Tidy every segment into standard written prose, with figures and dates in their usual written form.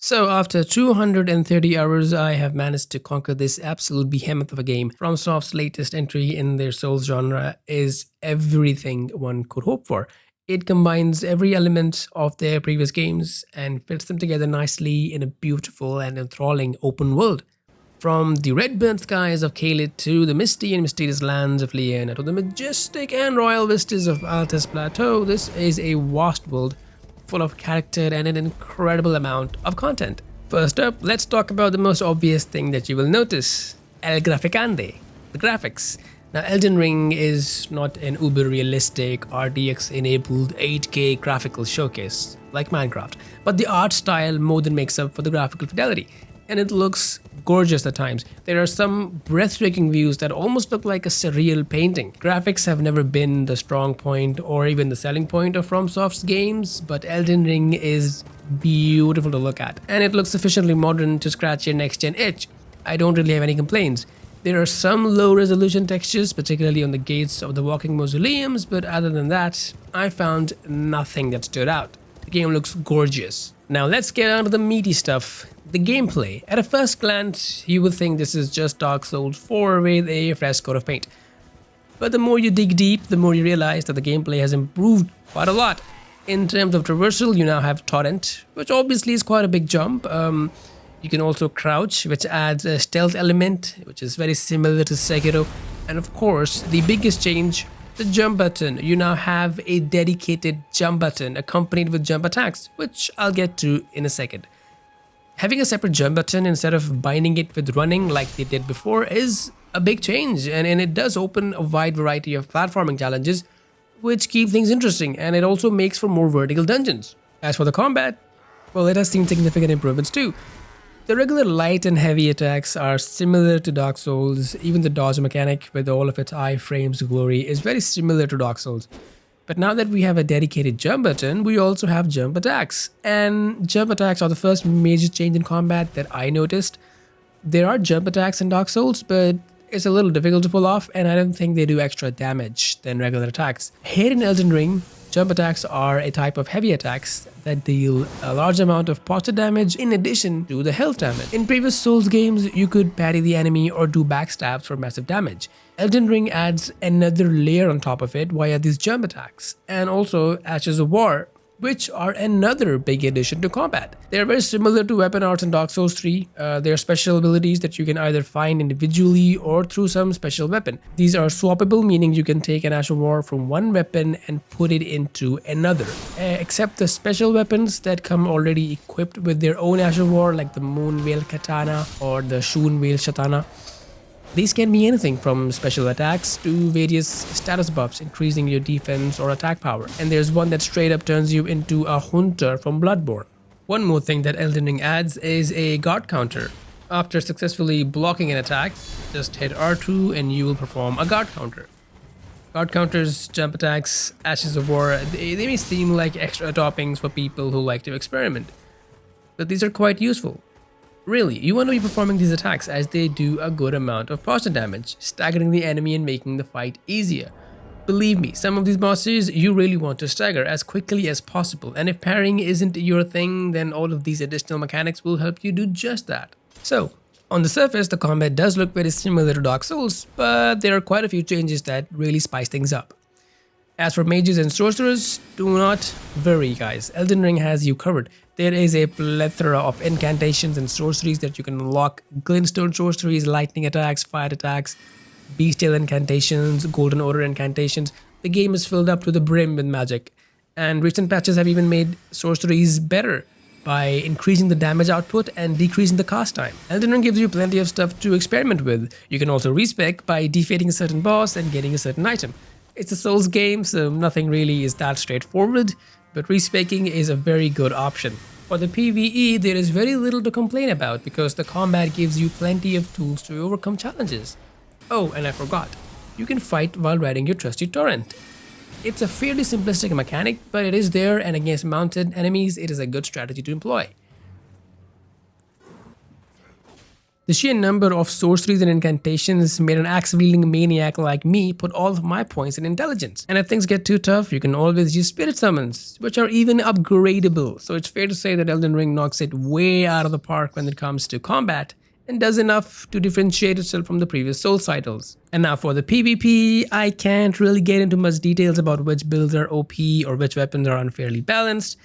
So after 230 hours, I have managed to conquer this absolute behemoth of a game. FromSoft's latest entry in their Souls genre is everything one could hope for. It combines every element of their previous games and fits them together nicely in a beautiful and enthralling open world. From the red burnt skies of Caelid to the misty and mysterious lands of Liena to the majestic and royal vistas of Altus Plateau, this is a vast world full of character and an incredible amount of content. First up, let's talk about the most obvious thing that you will notice: El Graficante, the graphics. Now, Elden Ring is not an uber realistic RTX enabled 8K graphical showcase like Minecraft, but the art style more than makes up for the graphical fidelity, and it looks gorgeous at times. There are some breathtaking views that almost look like a surreal painting. Graphics have never been the strong point or even the selling point of FromSoft's games, but Elden Ring is beautiful to look at, and it looks sufficiently modern to scratch your next gen itch. I don't really have any complaints. There are some low resolution textures, particularly on the gates of the walking mausoleums, but other than that, I found nothing that stood out. The game looks gorgeous. Now let's get on to the meaty stuff. The gameplay. At a first glance, you would think this is just Dark Souls 4 with a fresh coat of paint. But the more you dig deep, the more you realize that the gameplay has improved quite a lot. In terms of traversal, you now have Torrent, which obviously is quite a big jump. You can also crouch, which adds a stealth element, which is very similar to Sekiro. And of course, the biggest change, the jump button. You now have a dedicated jump button accompanied with jump attacks, which I'll get to in a second. Having a separate jump button instead of binding it with running like they did before is a big change, and it does open a wide variety of platforming challenges, which keep things interesting, and it also makes for more vertical dungeons. As for the combat, well, it has seen significant improvements too. The regular light and heavy attacks are similar to Dark Souls. Even the dodge mechanic, with all of its iframes glory, is very similar to Dark Souls. But now that we have a dedicated jump button, we also have jump attacks. And jump attacks are the first major change in combat that I noticed. There are jump attacks in Dark Souls, but it's a little difficult to pull off, and I don't think they do extra damage than regular attacks. Here in Elden Ring, jump attacks are a type of heavy attacks that deal a large amount of posture damage in addition to the health damage. In previous Souls games, you could parry the enemy or do backstabs for massive damage. Elden Ring adds another layer on top of it via these jump attacks, and also Ashes of War, which are another big addition to combat. They are very similar to weapon arts in Dark Souls 3. They are special abilities that you can either find individually or through some special weapon. These are swappable, meaning you can take an Ash of War from one weapon and put it into another. Except the special weapons that come already equipped with their own Ash of War, like the Moonveil Katana or the Shoonveil Shatana. These can be anything from special attacks to various status buffs, increasing your defense or attack power. And there's one that straight up turns you into a hunter from Bloodborne. One more thing that Elden Ring adds is a guard counter. After successfully blocking an attack, just hit R2 and you will perform a guard counter. Guard counters, jump attacks, Ashes of War, they may seem like extra toppings for people who like to experiment, but these are quite useful. Really, you want to be performing these attacks as they do a good amount of posture damage, staggering the enemy and making the fight easier. Believe me, some of these bosses you really want to stagger as quickly as possible, and if parrying isn't your thing, then all of these additional mechanics will help you do just that. So, on the surface, the combat does look very similar to Dark Souls, but there are quite a few changes that really spice things up. As for mages and sorcerers, do not worry guys, Elden Ring has you covered. There is a plethora of incantations and sorceries that you can unlock: glintstone sorceries, lightning attacks, fire attacks, bestial incantations, golden order incantations. The game is filled up to the brim with magic, and recent patches have even made sorceries better by increasing the damage output and decreasing the cast time. Elden Ring gives you plenty of stuff to experiment with. You can also respec by defeating a certain boss and getting a certain item. It's a Souls game, so nothing really is that straightforward, but respecing is a very good option. For the PvE, there is very little to complain about because the combat gives you plenty of tools to overcome challenges. Oh, and I forgot, you can fight while riding your trusty torrent. It's a fairly simplistic mechanic, but it is there, and against mounted enemies, it is a good strategy to employ. The sheer number of sorceries and incantations made an axe-wielding maniac like me put all of my points in intelligence. And if things get too tough, you can always use spirit summons, which are even upgradable. So it's fair to say that Elden Ring knocks it way out of the park when it comes to combat, and does enough to differentiate itself from the previous Souls titles. And now for the PvP, I can't really get into much details about which builds are OP or which weapons are unfairly balanced.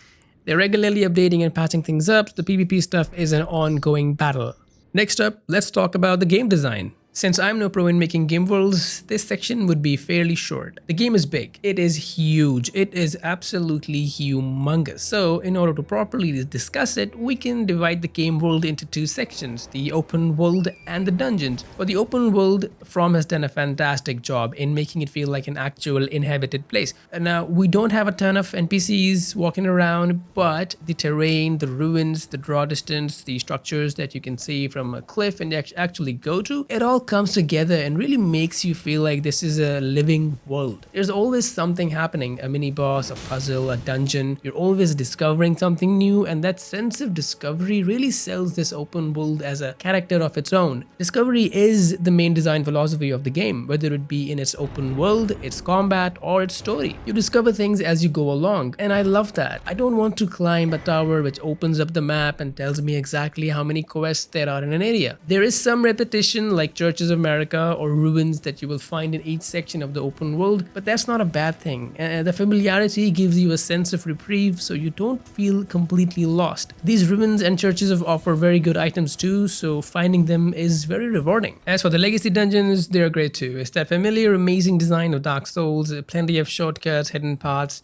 They're regularly updating and patching things up, so the PvP stuff is an ongoing battle. Next up, let's talk about the game design. Since I'm no pro in making game worlds, this section would be fairly short. The game is big, it is huge, it is absolutely humongous. So in order to properly discuss it, we can divide the game world into two sections, the open world and the dungeons. For the open world, From has done a fantastic job in making it feel like an actual inhabited place. Now, we don't have a ton of NPCs walking around, but the terrain, the ruins, the draw distance, the structures that you can see from a cliff and actually go to, it all comes together and really makes you feel like this is a living world. There's always something happening, a mini boss, a puzzle, a dungeon. You're always discovering something new, and that sense of discovery really sells this open world as a character of its own. Discovery is the main design philosophy of the game, whether it be in its open world, its combat, or its story. You discover things as you go along, and I love that. I don't want to climb a tower which opens up the map and tells me exactly how many quests there are in an area. There is some repetition, like Churches of America or ruins that you will find in each section of the open world, but that's not a bad thing. The familiarity gives you a sense of reprieve, so you don't feel completely lost. These ruins and churches offer very good items too, so finding them is very rewarding. As for the legacy dungeons, they're great too. It's that familiar, amazing design of Dark Souls, plenty of shortcuts, hidden paths,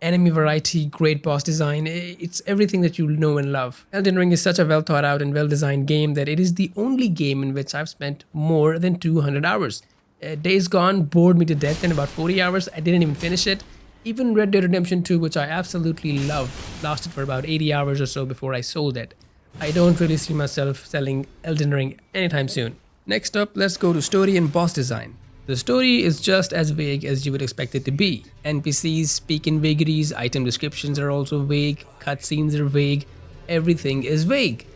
enemy variety, great boss design. It's everything that you know and love. Elden Ring is such a well thought out and well designed game that it is the only game in which I've spent more than 200 hours. Days Gone bored me to death in about 40 hours. I didn't even finish it. Even Red Dead Redemption 2, which I absolutely love, lasted for about 80 hours or so before I sold it. I don't really see myself selling Elden Ring anytime soon. Next up, let's go to story and boss design. The story is just as vague as you would expect it to be. NPCs speak in vagaries, item descriptions are also vague, cutscenes are vague, everything is vague.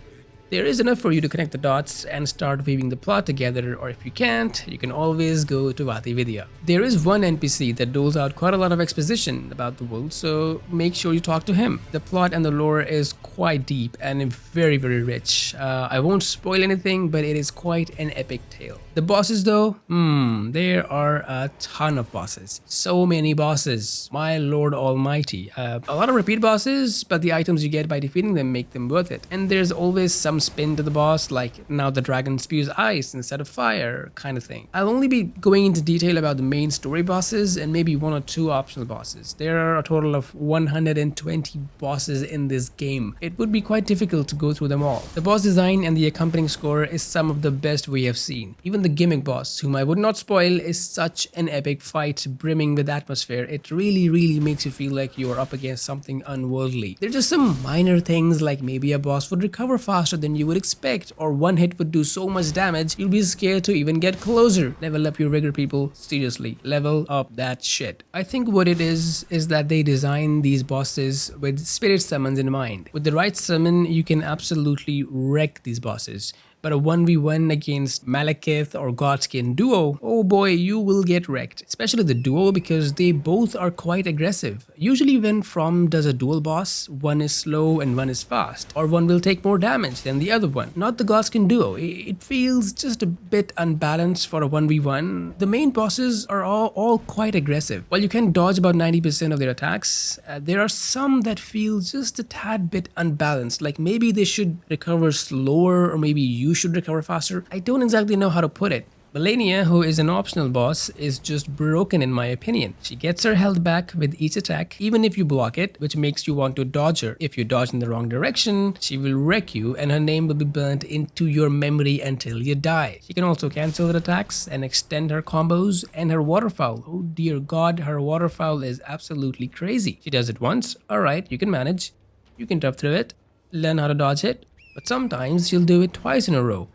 There is enough for you to connect the dots and start weaving the plot together, or if you can't, you can always go to VatiVidya. There is one NPC that doles out quite a lot of exposition about the world, so make sure you talk to him. The plot and the lore is quite deep and very rich. I won't spoil anything, but it is quite an epic tale. The bosses though, there are a ton of bosses. So many bosses, my lord almighty. A lot of repeat bosses, but the items you get by defeating them make them worth it. And there's always some spin to the boss, like now the dragon spews ice instead of fire, kind of thing. I'll only be going into detail about the main story bosses and maybe one or two optional bosses. There are a total of 120 bosses in this game. It would be quite difficult to go through them all. The boss design and the accompanying score is some of the best we have seen. Even the gimmick boss, whom I would not spoil, is such an epic fight brimming with atmosphere. It really makes you feel like you are up against something unworldly. There are just some minor things, like maybe a boss would recover faster than you would expect, or one hit would do so much damage you'll be scared to even get closer. Level up your rigor, people. Seriously, level up that shit. I think what it is that they design these bosses with spirit summons in mind. With the right summon, you can absolutely wreck these bosses. But a 1v1 against Malekith or Godskin duo, oh boy, you will get wrecked. Especially the duo, because they both are quite aggressive. Usually when From does a dual boss, one is slow and one is fast, or one will take more damage than the other one. Not the Godskin duo. It feels just a bit unbalanced for a 1v1. The main bosses are all quite aggressive. While you can dodge about 90% of their attacks, there are some that feel just a tad bit unbalanced. Like maybe they should recover slower, or maybe you should recover faster. I don't exactly know how to put it. Melania, who is an optional boss, is just broken in my opinion. She gets her health back with each attack, even if you block it, which makes you want to dodge her. If you dodge in the wrong direction, she will wreck you and her name will be burnt into your memory until you die. She can also cancel her attacks and extend her combos, and her waterfowl. Oh dear god, her waterfowl is absolutely crazy. She does it once, alright, you can manage. You can tough through it, learn how to dodge it. But sometimes she'll do it twice in a row.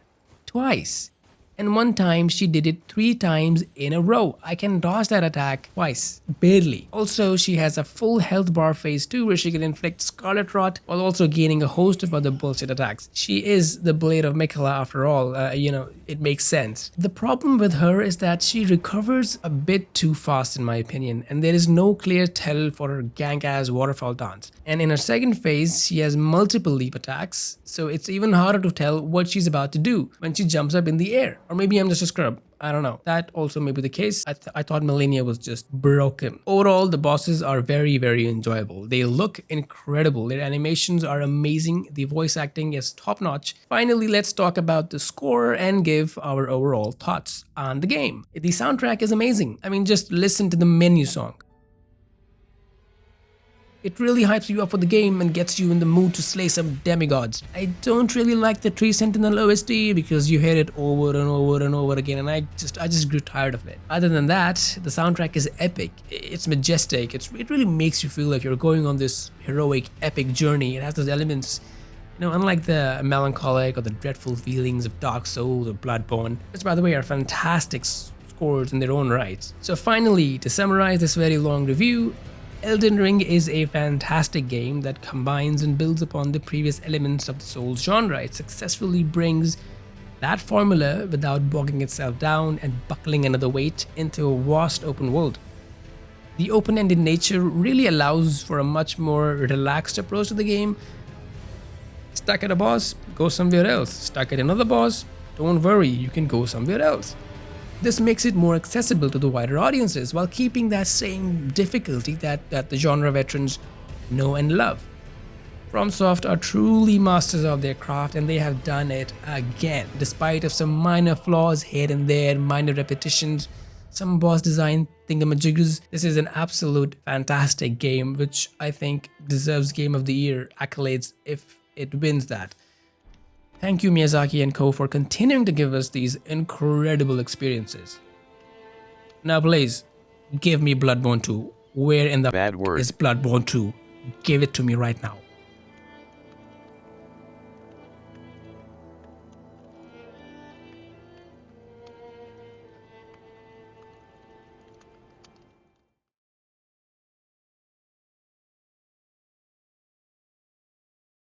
Twice. And one time she did it 3 times in a row. I can dodge that attack twice, barely. Also, she has a full health bar phase 2 where she can inflict Scarlet Rot while also gaining a host of other bullshit attacks. She is the Blade of Mikela after all, it makes sense. The problem with her is that she recovers a bit too fast in my opinion, and there is no clear tell for her gank ass waterfall dance. And in her second phase, she has multiple leap attacks, so it's even harder to tell what she's about to do when she jumps up in the air. Or maybe I'm just a scrub. I don't know. That also may be the case. I thought Melania was just broken. Overall, the bosses are very, very enjoyable. They look incredible. Their animations are amazing. The voice acting is top notch. Finally, let's talk about the score and give our overall thoughts on the game. The soundtrack is amazing. I mean, just listen to the menu song. It really hypes you up for the game and gets you in the mood to slay some demigods. I don't really like the Tree Sentinel OST because you hear it over and over and over again, and I just grew tired of it. Other than that, the soundtrack is epic. It's majestic. It really makes you feel like you're going on this heroic, epic journey. It has those elements, unlike the melancholic or the dreadful feelings of Dark Souls or Bloodborne, which by the way are fantastic scores in their own right. So finally, to summarize this very long review, Elden Ring is a fantastic game that combines and builds upon the previous elements of the Souls genre. It successfully brings that formula without bogging itself down and buckling another weight into a vast open world. The open-ended nature really allows for a much more relaxed approach to the game. Stuck at a boss, go somewhere else. Stuck at another boss, don't worry, you can go somewhere else. This makes it more accessible to the wider audiences while keeping that same difficulty that the genre veterans know and love. FromSoft are truly masters of their craft, and they have done it again. Despite of some minor flaws here and there, minor repetitions, some boss design thingamajiggers, this is an absolute fantastic game which I think deserves Game of the Year accolades if it wins that. Thank you Miyazaki and co for continuing to give us these incredible experiences. Now please, give me Bloodborne 2. Where in the Bad word. is Bloodborne 2? Give it to me right now.